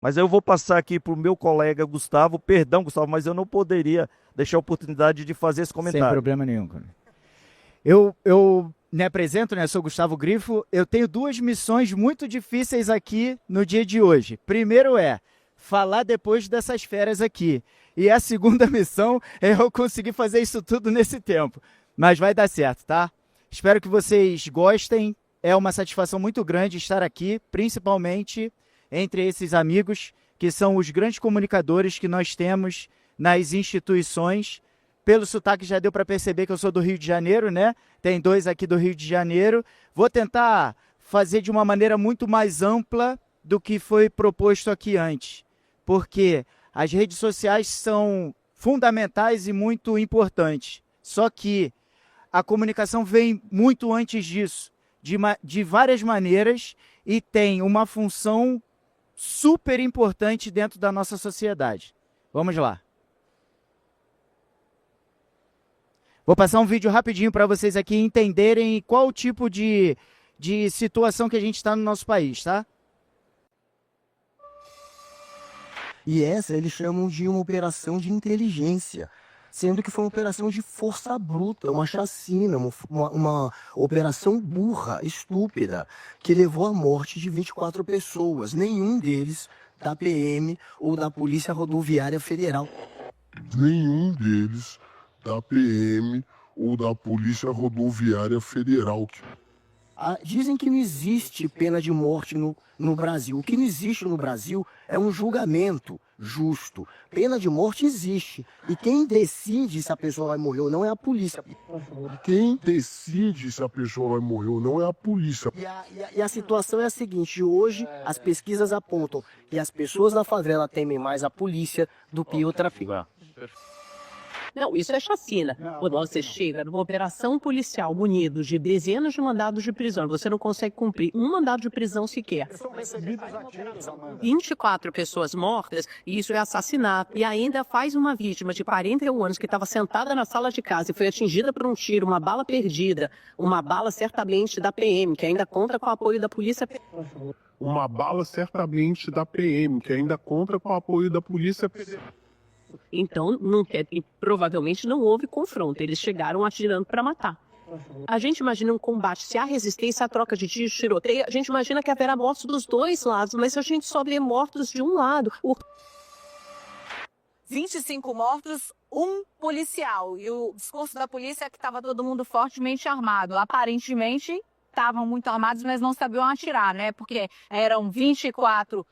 Mas eu vou passar aqui para o meu colega Gustavo. Perdão, Gustavo, mas eu não poderia deixar a oportunidade de fazer esse Sem comentário. problema nenhum, cara. Eu me apresento, né? Sou Gustavo Grifo. Eu tenho duas missões muito difíceis aqui no dia de hoje. Primeiro é falar depois dessas férias aqui. E a segunda missão é eu conseguir fazer isso tudo nesse tempo. Mas vai dar certo, tá? Espero que vocês gostem. É uma satisfação muito grande estar aqui, principalmente entre esses amigos que são os grandes comunicadores que nós temos nas instituições. Pelo sotaque já deu para perceber que eu sou do Rio de Janeiro, né? Tem dois aqui do Rio de Janeiro. Vou tentar fazer de uma maneira muito mais ampla do que foi proposto aqui antes, porque as redes sociais são fundamentais e muito importantes. Só que a comunicação vem muito antes disso, de várias maneiras, e tem uma função super importante dentro da nossa sociedade. Vamos lá. Vou passar um vídeo rapidinho para vocês aqui entenderem qual o tipo de situação que a gente está no nosso país, tá? E essa eles chamam de uma operação de inteligência, sendo que foi uma operação de força bruta, uma chacina, uma operação burra, estúpida, que levou à morte de 24 pessoas, nenhum deles da PM ou da Polícia Rodoviária Federal. Nenhum deles da PM ou da Polícia Rodoviária Federal. Dizem que não existe pena de morte no Brasil. O que não existe no Brasil é um julgamento justo. Pena de morte existe. E quem decide se a pessoa vai morrer ou não é a polícia. Quem decide se a pessoa vai morrer ou não é a polícia. E a situação é a seguinte: hoje as pesquisas apontam que as pessoas da favela temem mais a polícia do que o tráfico. Não, isso é chacina. Quando você chega numa operação policial munido de dezenas de mandados de prisão, você não consegue cumprir um mandado de prisão sequer. 24 pessoas mortas, e isso é assassinato. E ainda faz uma vítima de 41 anos que estava sentada na sala de casa e foi atingida por um tiro, uma bala perdida, uma bala certamente da PM, que ainda conta com o apoio da polícia. Uma bala certamente da PM, que ainda conta com o apoio da Polícia Federal. Então, provavelmente não houve confronto. Eles chegaram atirando para matar. A gente imagina um combate, se há resistência à troca de tiros, tiroteio, a gente imagina que haverá mortos dos dois lados, mas a gente só vê mortos de um lado. 25 mortos, um policial. E o discurso da polícia é que estava todo mundo fortemente armado. Aparentemente, estavam muito armados, mas não sabiam atirar, né? Porque eram 24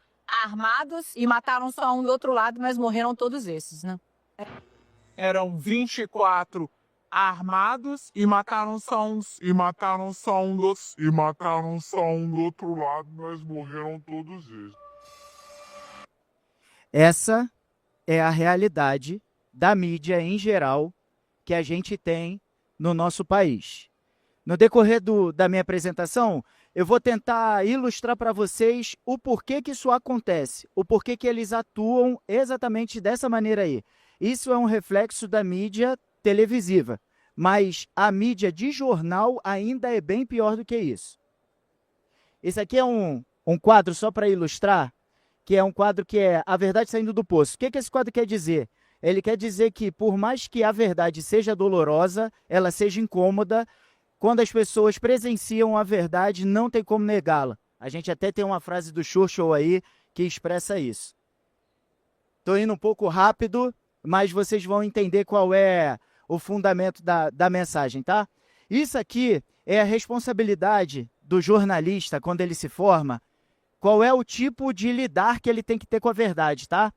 armados e mataram só um do outro lado, mas morreram todos esses, né? Eram 24 armados e mataram só uns. E mataram só um do outro lado, mas morreram todos eles. Essa é a realidade da mídia em geral que a gente tem no nosso país. No decorrer da minha apresentação, eu vou tentar ilustrar para vocês o porquê que isso acontece, o porquê que eles atuam exatamente dessa maneira aí. Isso é um reflexo da mídia televisiva, mas a mídia de jornal ainda é bem pior do que isso. Esse aqui é um quadro só para ilustrar, que é um quadro que é a verdade saindo do poço. O que esse quadro quer dizer? Ele quer dizer que, por mais que a verdade seja dolorosa, ela seja incômoda, quando as pessoas presenciam a verdade, não tem como negá-la. A gente até tem uma frase do Churchill aí que expressa isso. Estou indo um pouco rápido, mas vocês vão entender qual é o fundamento da mensagem, tá? Isso aqui é a responsabilidade do jornalista quando ele se forma. Qual é o tipo de lidar que ele tem que ter com a verdade, tá?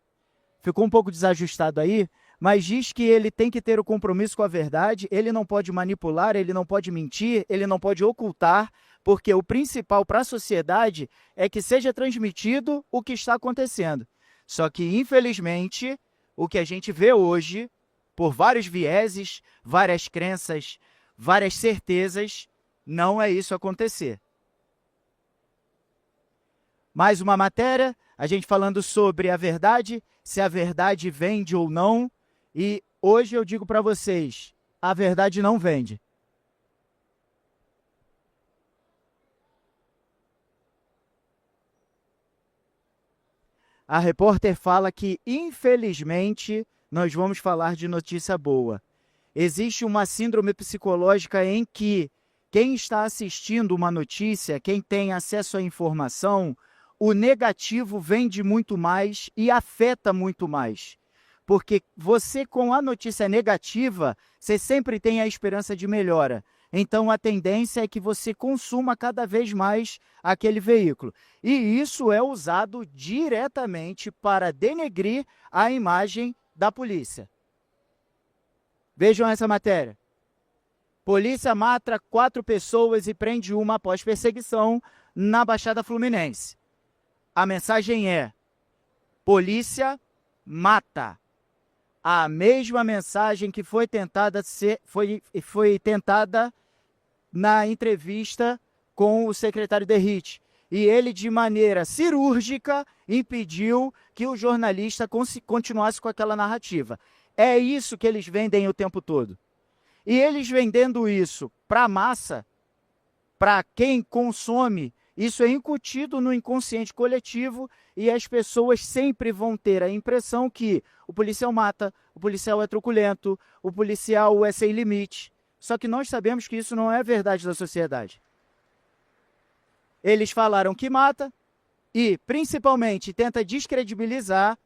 Ficou um pouco desajustado aí, mas diz que ele tem que ter o compromisso com a verdade, ele não pode manipular, ele não pode mentir, ele não pode ocultar, porque o principal para a sociedade é que seja transmitido o que está acontecendo. Só que, infelizmente, o que a gente vê hoje, por vários vieses, várias crenças, várias certezas, não é isso acontecer. Mais uma matéria, a gente falando sobre a verdade, se a verdade vende ou não. E hoje eu digo para vocês, a verdade não vende. a repórter fala que, infelizmente, nós vamos falar de notícia boa. Existe uma síndrome psicológica em que quem está assistindo uma notícia, quem tem acesso à informação, o negativo vende muito mais e afeta muito mais. Porque você, com a notícia negativa, você sempre tem a esperança de melhora. Então, a tendência é que você consuma cada vez mais aquele veículo. E isso é usado diretamente para denegrir a imagem da polícia. Vejam essa matéria. Polícia mata 4 pessoas e prende uma após perseguição na Baixada Fluminense. A mensagem é: polícia mata. A mesma mensagem que foi tentada na entrevista com o secretário Derrite. E ele, de maneira cirúrgica, impediu que o jornalista continuasse com aquela narrativa. É isso que eles vendem o tempo todo. E eles vendendo isso para a massa, para quem consome, isso é incutido no inconsciente coletivo e as pessoas sempre vão ter a impressão que o policial mata, o policial é truculento, o policial é sem limite. Só que nós sabemos que isso não é verdade da sociedade. Eles falaram que mata e, principalmente, tenta descredibilizar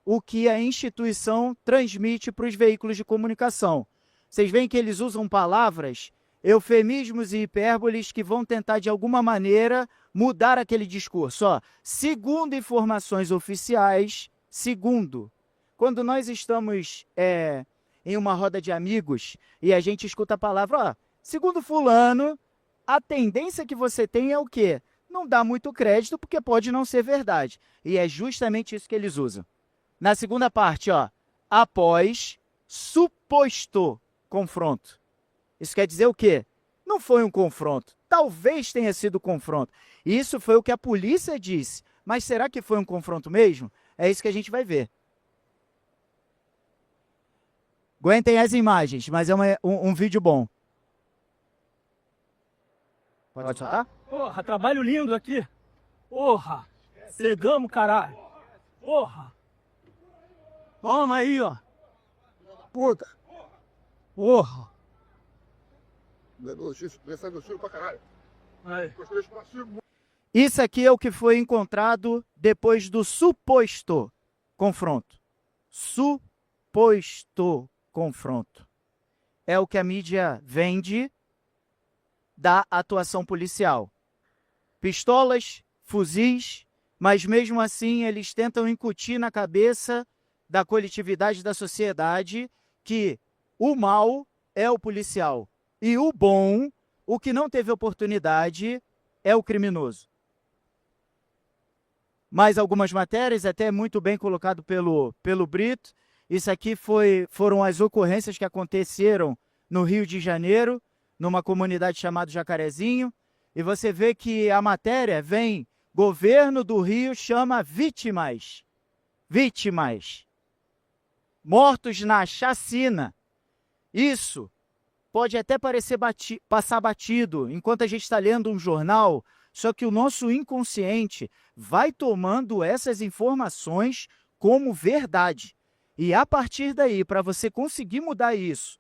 o que a instituição transmite para os veículos de comunicação. Vocês veem que eles usam palavras, eufemismos e hipérboles que vão tentar, de alguma maneira, mudar aquele discurso. Ó, segundo informações oficiais, quando nós estamos em uma roda de amigos e a gente escuta a palavra, ó, segundo fulano, a tendência que você tem é o quê? Não dá muito crédito porque pode não ser verdade. E é justamente isso que eles usam. Na segunda parte, ó, após suposto confronto. Isso quer dizer o quê? Não foi um confronto. Talvez tenha sido confronto. Isso foi o que a polícia disse. Mas será que foi um confronto mesmo? É isso que a gente vai ver. Aguentem as imagens, mas é um vídeo bom. Pode soltar? Porra, trabalho lindo aqui. Porra, cegamos, caralho. Porra. Toma aí, ó. Puta. Porra. Isso aqui é o que foi encontrado depois do suposto confronto. Suposto confronto. É o que a mídia vende da atuação policial. Pistolas, fuzis, mas mesmo assim eles tentam incutir na cabeça da coletividade da sociedade que o mal é o policial e o bom, o que não teve oportunidade, é o criminoso. Mais algumas matérias, até muito bem colocado pelo Brito. Isso aqui foram as ocorrências que aconteceram no Rio de Janeiro, numa comunidade chamada Jacarezinho. E você vê que a matéria vem, governo do Rio chama vítimas. Vítimas. Mortos na chacina. Isso pode até parecer passar batido enquanto a gente está lendo um jornal, só que o nosso inconsciente vai tomando essas informações como verdade. E a partir daí, para você conseguir mudar isso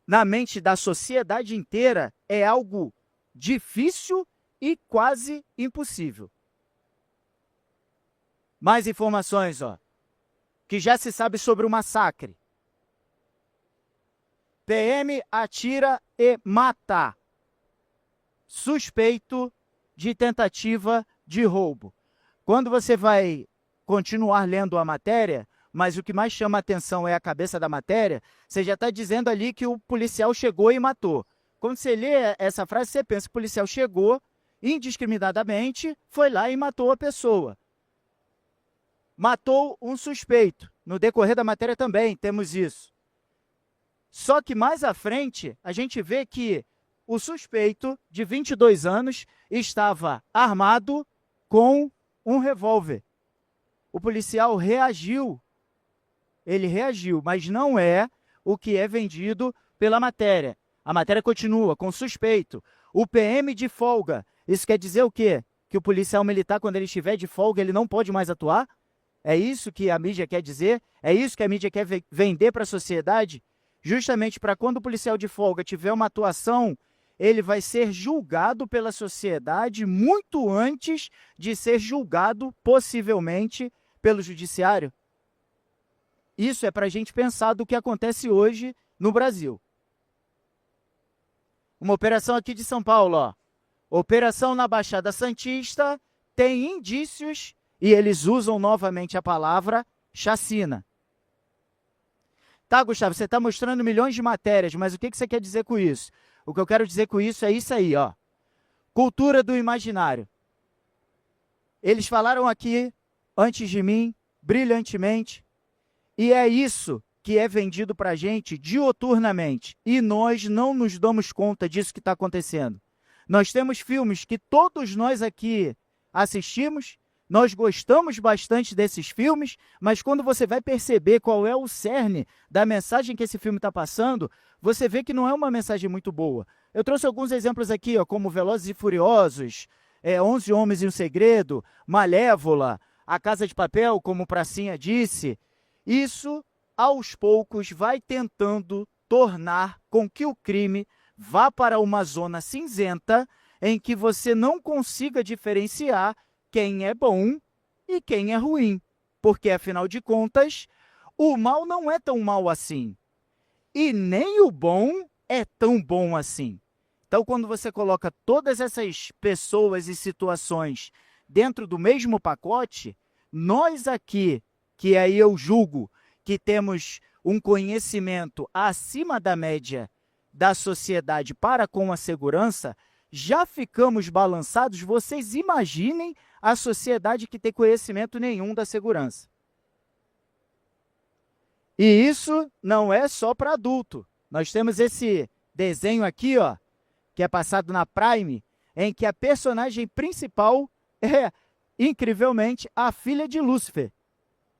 na mente da sociedade inteira, é algo difícil e quase impossível. Mais informações, ó, que já se sabe sobre o massacre. PM atira e mata suspeito de tentativa de roubo. Quando você vai continuar lendo a matéria, mas o que mais chama a atenção é a cabeça da matéria, você já está dizendo ali que o policial chegou e matou. Quando você lê essa frase, você pensa que o policial chegou indiscriminadamente, foi lá e matou a pessoa. Matou um suspeito. No decorrer da matéria também temos isso. Só que mais à frente, a gente vê que o suspeito, de 22 anos, estava armado com um revólver. O policial reagiu. Ele reagiu, mas não é o que é vendido pela matéria. A matéria continua com suspeito. O PM de folga. Isso quer dizer o quê? Que o policial militar, quando ele estiver de folga, ele não pode mais atuar? É isso que a mídia quer dizer? É isso que a mídia quer vender para a sociedade? Justamente para quando o policial de folga tiver uma atuação, ele vai ser julgado pela sociedade muito antes de ser julgado, possivelmente, pelo judiciário. Isso é para a gente pensar do que acontece hoje no Brasil. Uma operação aqui de São Paulo, ó. Operação na Baixada Santista tem indícios, e eles usam novamente a palavra chacina. Tá, Gustavo, você está mostrando milhões de matérias, mas o que você quer dizer com isso? O que eu quero dizer com isso é isso aí, ó. Cultura do imaginário. Eles falaram aqui, antes de mim, brilhantemente, e é isso que é vendido para a gente dioturnamente. E nós não nos damos conta disso que está acontecendo. Nós temos filmes que todos nós aqui assistimos, nós gostamos bastante desses filmes, mas quando você vai perceber qual é o cerne da mensagem que esse filme está passando, você vê que não é uma mensagem muito boa. Eu trouxe alguns exemplos aqui, ó, como Velozes e Furiosos, 11 Homens e um Segredo, Malévola, A Casa de Papel, como o Pracinha disse. Isso, aos poucos, vai tentando tornar com que o crime vá para uma zona cinzenta em que você não consiga diferenciar quem é bom e quem é ruim. Porque, afinal de contas, o mal não é tão mal assim. E nem o bom é tão bom assim. Então, quando você coloca todas essas pessoas e situações dentro do mesmo pacote, nós aqui, que aí eu julgo que temos um conhecimento acima da média da sociedade para com a segurança, já ficamos balançados. Vocês imaginem a sociedade que tem conhecimento nenhum da segurança. E isso não é só para adulto. Nós temos esse desenho aqui, ó, que é passado na Prime, em que a personagem principal é, incrivelmente, a filha de Lúcifer.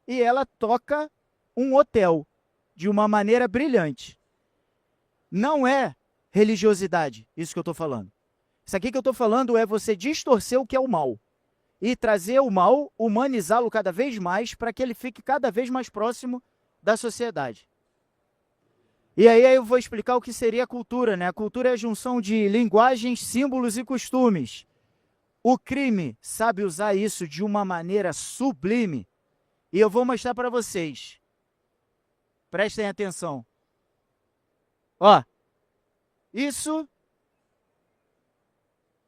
E ela toca um hotel de uma maneira brilhante. Não é religiosidade isso que eu estou falando. Isso aqui que eu estou falando é você distorcer o que é o mal e trazer o mal, humanizá-lo cada vez mais para que ele fique cada vez mais próximo da sociedade. E aí eu vou explicar o que seria a cultura, né? A cultura é a junção de linguagens, símbolos e costumes. O crime sabe usar isso de uma maneira sublime. E eu vou mostrar para vocês. Prestem atenção. Ó, isso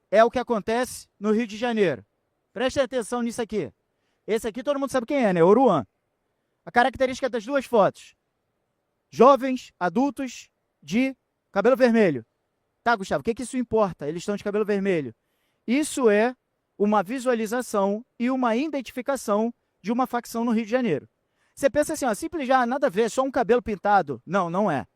é o que acontece no Rio de Janeiro. Prestem atenção nisso aqui. Esse aqui todo mundo sabe quem é, né? Oruan. A característica das duas fotos. Jovens, adultos, de cabelo vermelho. Tá, Gustavo, o que isso importa? Eles estão de cabelo vermelho. Isso é uma visualização e uma identificação de uma facção no Rio de Janeiro. Você pensa assim, ó, simples já, nada a ver, só um cabelo pintado. Não, não é.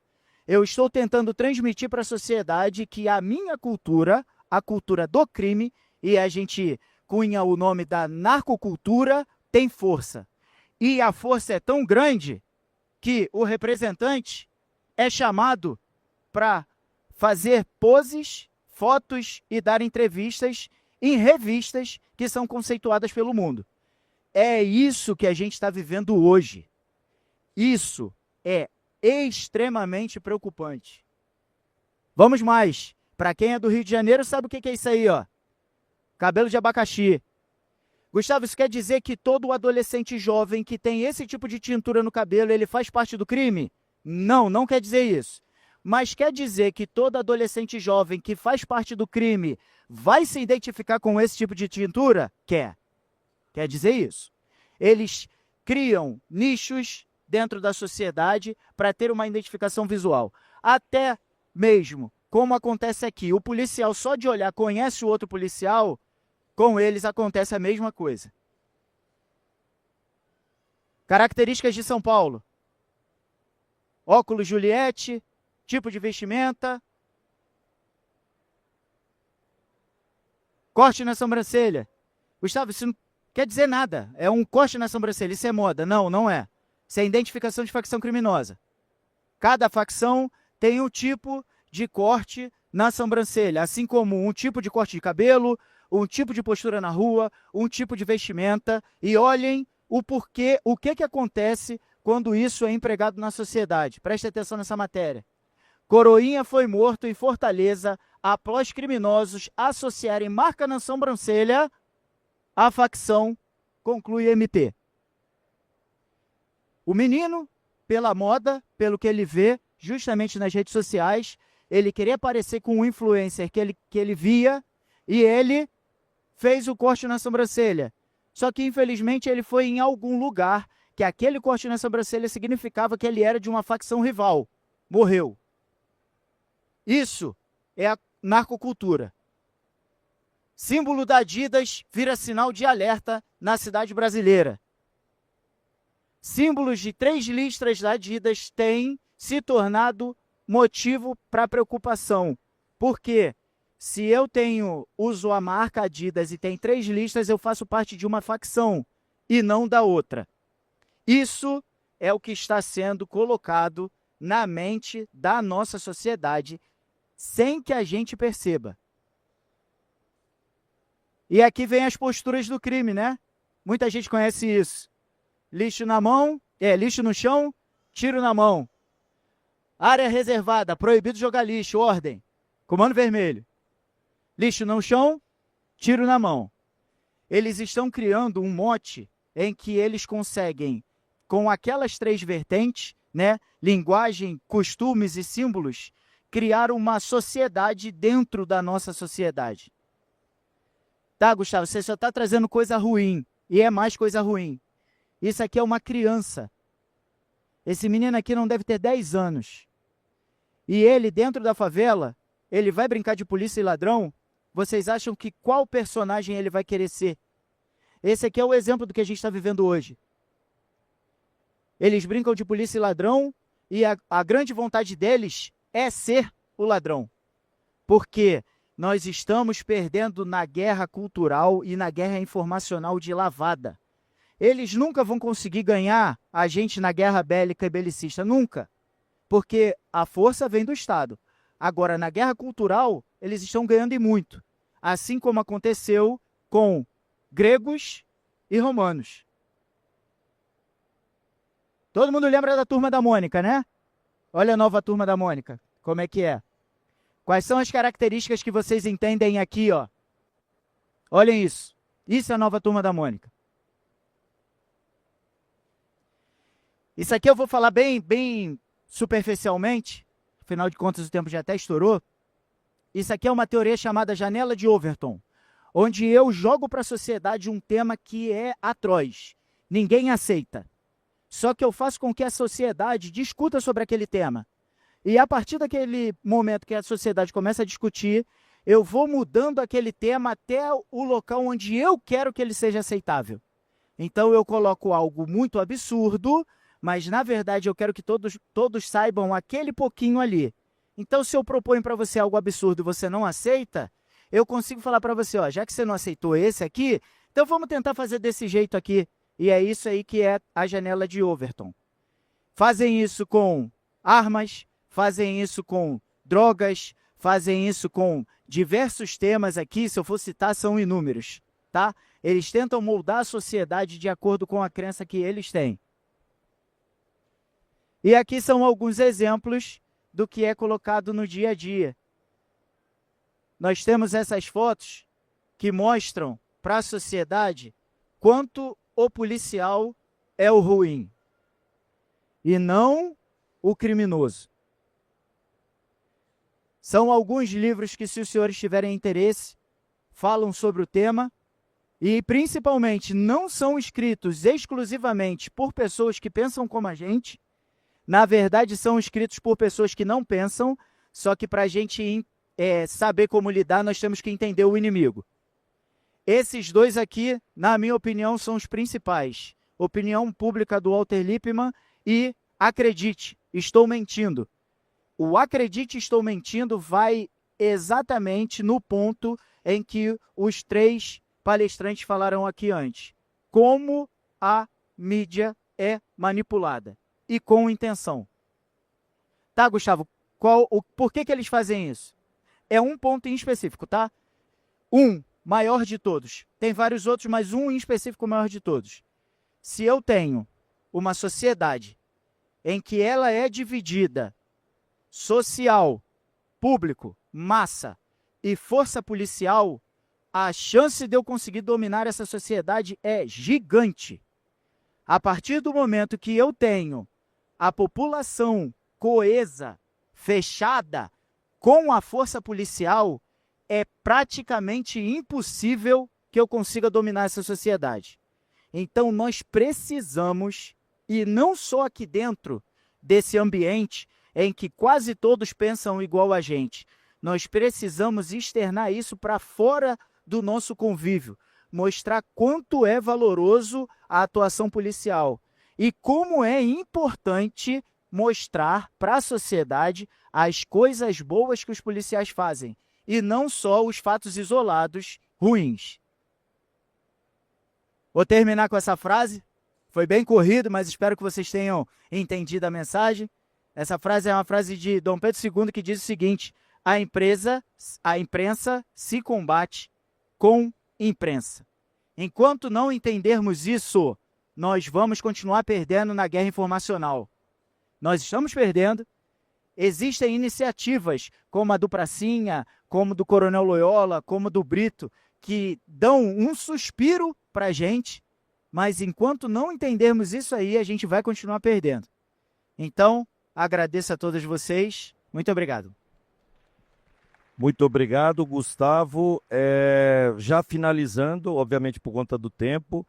Eu estou tentando transmitir para a sociedade que a minha cultura, a cultura do crime, e a gente cunha o nome da narcocultura, tem força. E a força é tão grande que o representante é chamado para fazer poses, fotos e dar entrevistas em revistas que são conceituadas pelo mundo. É isso que a gente está vivendo hoje. Isso é extremamente preocupante. Vamos mais. Para quem é do Rio de Janeiro, sabe o que é isso aí, ó? Cabelo de abacaxi. Gustavo, isso quer dizer que todo adolescente jovem que tem esse tipo de tintura no cabelo, ele faz parte do crime? Não, não quer dizer isso. Mas quer dizer que todo adolescente jovem que faz parte do crime vai se identificar com esse tipo de tintura? Quer. Quer dizer isso. Eles criam nichos dentro da sociedade para ter uma identificação visual. Até mesmo, como acontece aqui, o policial só de olhar conhece o outro policial, com eles acontece a mesma coisa. Características de São Paulo. Óculos Juliette, tipo de vestimenta. Corte na sobrancelha. Gustavo, isso não quer dizer nada. É um corte na sobrancelha, isso é moda. Não, não é. Isso é identificação de facção criminosa. Cada facção tem um tipo de corte na sobrancelha, assim como um tipo de corte de cabelo, um tipo de postura na rua, um tipo de vestimenta. E olhem o porquê, o que acontece quando isso é empregado na sociedade. Preste atenção nessa matéria. Coroinha foi morto em Fortaleza após criminosos associarem marca na sobrancelha à facção, conclui MP. O menino, pela moda, pelo que ele vê, justamente nas redes sociais, ele queria parecer com um influencer que ele via e ele fez o corte na sobrancelha. Só que, infelizmente, ele foi em algum lugar que aquele corte na sobrancelha significava que ele era de uma facção rival. Morreu. Isso é a narcocultura. Símbolo da Adidas vira sinal de alerta na cidade brasileira. Símbolos de 3 listras da Adidas têm se tornado motivo para preocupação. Por quê? Se eu uso a marca Adidas e tem 3 listras, eu faço parte de uma facção e não da outra. Isso é o que está sendo colocado na mente da nossa sociedade sem que a gente perceba. E aqui vem as posturas do crime, né? Muita gente conhece isso. Lixo na mão, lixo no chão, tiro na mão. Área reservada, proibido jogar lixo, ordem. Comando vermelho. Lixo no chão, tiro na mão. Eles estão criando um mote em que eles conseguem, com aquelas 3 vertentes, né, linguagem, costumes e símbolos, criar uma sociedade dentro da nossa sociedade. Tá, Gustavo, você só está trazendo coisa ruim, e é mais coisa ruim. Isso aqui é uma criança. Esse menino aqui não deve ter 10 anos. E ele, dentro da favela, ele vai brincar de polícia e ladrão? Vocês acham que qual personagem ele vai querer ser? Esse aqui é o exemplo do que a gente está vivendo hoje. Eles brincam de polícia e ladrão e a grande vontade deles é ser o ladrão. Porque nós estamos perdendo na guerra cultural e na guerra informacional de lavada. Eles nunca vão conseguir ganhar a gente na guerra bélica e belicista, nunca. Porque a força vem do Estado. Agora, na guerra cultural, eles estão ganhando e muito. Assim como aconteceu com gregos e romanos. Todo mundo lembra da Turma da Mônica, né? Olha a nova Turma da Mônica, como é que é. Quais são as características que vocês entendem aqui, ó? Olhem isso. Isso é a nova Turma da Mônica. Isso aqui eu vou falar bem superficialmente, afinal de contas o tempo já até estourou. Isso aqui é uma teoria chamada Janela de Overton, onde eu jogo para a sociedade um tema que é atroz. Ninguém aceita. Só que eu faço com que a sociedade discuta sobre aquele tema. E a partir daquele momento que a sociedade começa a discutir, eu vou mudando aquele tema até o local onde eu quero que ele seja aceitável. Então eu coloco algo muito absurdo, mas na verdade eu quero que todos saibam aquele pouquinho ali. Então se eu proponho para você algo absurdo e você não aceita, eu consigo falar para você, ó, já que você não aceitou esse aqui, então vamos tentar fazer desse jeito aqui. E é isso aí que é a janela de Overton. Fazem isso com armas, fazem isso com drogas, fazem isso com diversos temas aqui, se eu for citar, são inúmeros, tá? Eles tentam moldar a sociedade de acordo com a crença que eles têm. E aqui são alguns exemplos do que é colocado no dia a dia. Nós temos essas fotos que mostram para a sociedade quanto o policial é o ruim e não o criminoso. São alguns livros que, se os senhores tiverem interesse, falam sobre o tema e, principalmente, não são escritos exclusivamente por pessoas que pensam como a gente. Na verdade, são escritos por pessoas que não pensam, só que para a gente saber como lidar, nós temos que entender o inimigo. Esses dois aqui, na minha opinião, são os principais. Opinião pública do Walter Lippmann e Acredite, Estou Mentindo. O Acredite, Estou Mentindo vai exatamente no ponto em que os 3 palestrantes falaram aqui antes. Como a mídia é manipulada e com intenção. Tá, Gustavo? Por que eles fazem isso? É um ponto em específico, tá? Maior de todos. Tem vários outros, mas um em específico maior de todos. se eu tenho uma sociedade em que ela é dividida social, público, massa e força policial, a chance de eu conseguir dominar essa sociedade é gigante. A partir do momento que eu tenho a população coesa, fechada, com a força policial, é praticamente impossível que eu consiga dominar essa sociedade. Então nós precisamos, e não só aqui dentro desse ambiente em que quase todos pensam igual a gente, nós precisamos externar isso para fora do nosso convívio, mostrar quanto é valoroso a atuação policial e como é importante mostrar para a sociedade as coisas boas que os policiais fazem e não só os fatos isolados ruins. Vou terminar com essa frase. Foi bem corrido, mas espero que vocês tenham entendido a mensagem. Essa frase é uma frase de Dom Pedro II que diz o seguinte: a imprensa se combate com imprensa. Enquanto não entendermos isso, nós vamos continuar perdendo na guerra informacional. Nós estamos perdendo. Existem iniciativas como a do Pracinha, como do Coronel Loyola, como do Brito, que dão um suspiro para a gente, mas enquanto não entendermos isso aí, a gente vai continuar perdendo. Então, agradeço a todos vocês. Muito obrigado. Muito obrigado, Gustavo. Já finalizando, obviamente por conta do tempo,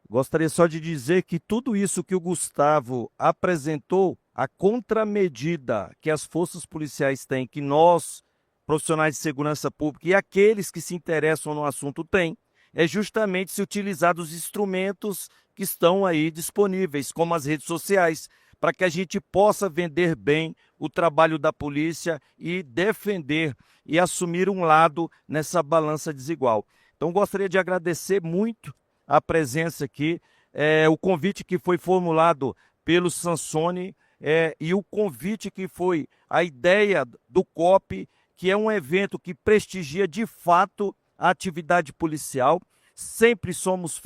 gostaria só de dizer que tudo isso que o Gustavo apresentou, a contramedida que as forças policiais têm, que nós, profissionais de segurança pública e aqueles que se interessam no assunto têm, é justamente se utilizar dos instrumentos que estão aí disponíveis, como as redes sociais, para que a gente possa vender bem o trabalho da polícia e defender e assumir um lado nessa balança desigual. Então, gostaria de agradecer muito a presença aqui, o convite que foi formulado pelo Sansone e o convite que foi a ideia do COP, que é um evento que prestigia de fato a atividade policial. Sempre somos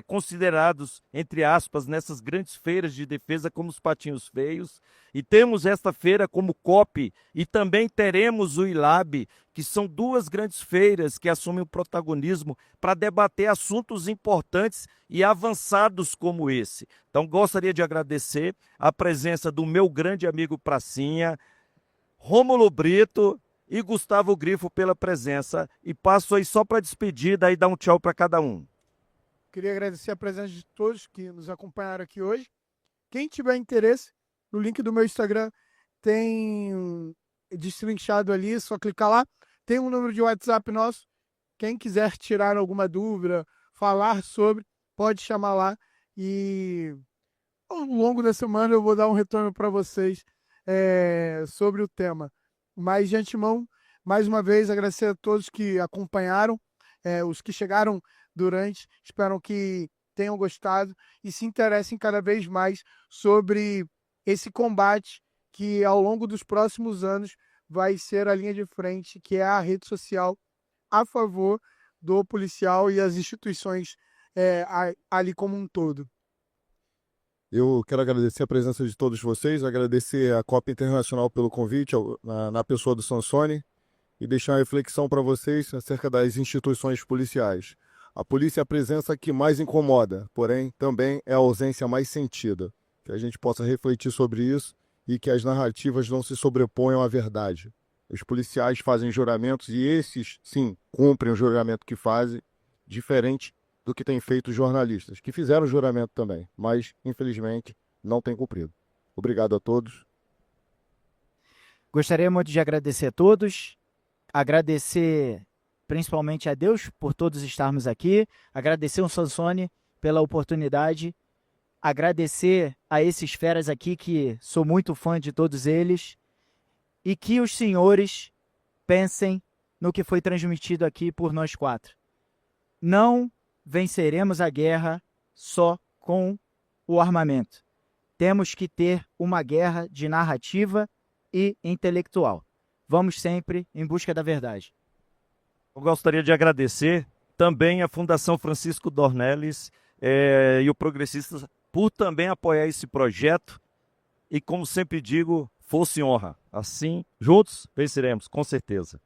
considerados, entre aspas, nessas grandes feiras de defesa como os patinhos feios. E temos esta feira como COP e também teremos o ILAB, que são duas grandes feiras que assumem o protagonismo para debater assuntos importantes e avançados como esse. Então, gostaria de agradecer a presença do meu grande amigo Pracinha, Rômulo Brito e Gustavo Grifo pela presença. E passo aí só para despedida e dar um tchau para cada um. Queria agradecer a presença de todos que nos acompanharam aqui hoje. Quem tiver interesse, no link do meu Instagram tem destrinchado ali, é só clicar lá. Tem um número de WhatsApp nosso. Quem quiser tirar alguma dúvida, falar sobre, pode chamar lá. E ao longo da semana eu vou dar um retorno para vocês sobre o tema. Mas de antemão, mais uma vez, agradecer a todos que acompanharam, os que chegaram durante, espero que tenham gostado e se interessem cada vez mais sobre esse combate que ao longo dos próximos anos vai ser a linha de frente, que é a rede social a favor do policial e as instituições ali como um todo. Eu quero agradecer a presença de todos vocês, agradecer a Copa Internacional pelo convite, na pessoa do Sansone, e deixar uma reflexão para vocês acerca das instituições policiais. A polícia é a presença que mais incomoda, porém também é a ausência mais sentida. Que a gente possa refletir sobre isso e que as narrativas não se sobreponham à verdade. Os policiais fazem juramentos e esses, sim, cumprem o juramento que fazem, diferente do que têm feito os jornalistas, que fizeram juramento também, mas, infelizmente, não têm cumprido. Obrigado a todos. Gostaria muito de agradecer a todos, agradecer principalmente a Deus por todos estarmos aqui, agradecer ao Sansone pela oportunidade, agradecer a esses feras aqui, que sou muito fã de todos eles, e que os senhores pensem no que foi transmitido aqui por nós quatro. Não venceremos a guerra só com o armamento. Temos que ter uma guerra de narrativa e intelectual. Vamos sempre em busca da verdade. Eu gostaria de agradecer também a Fundação Francisco Dornelles, e o Progressistas por também apoiar esse projeto. E como sempre digo, força e honra. Assim, juntos venceremos, com certeza.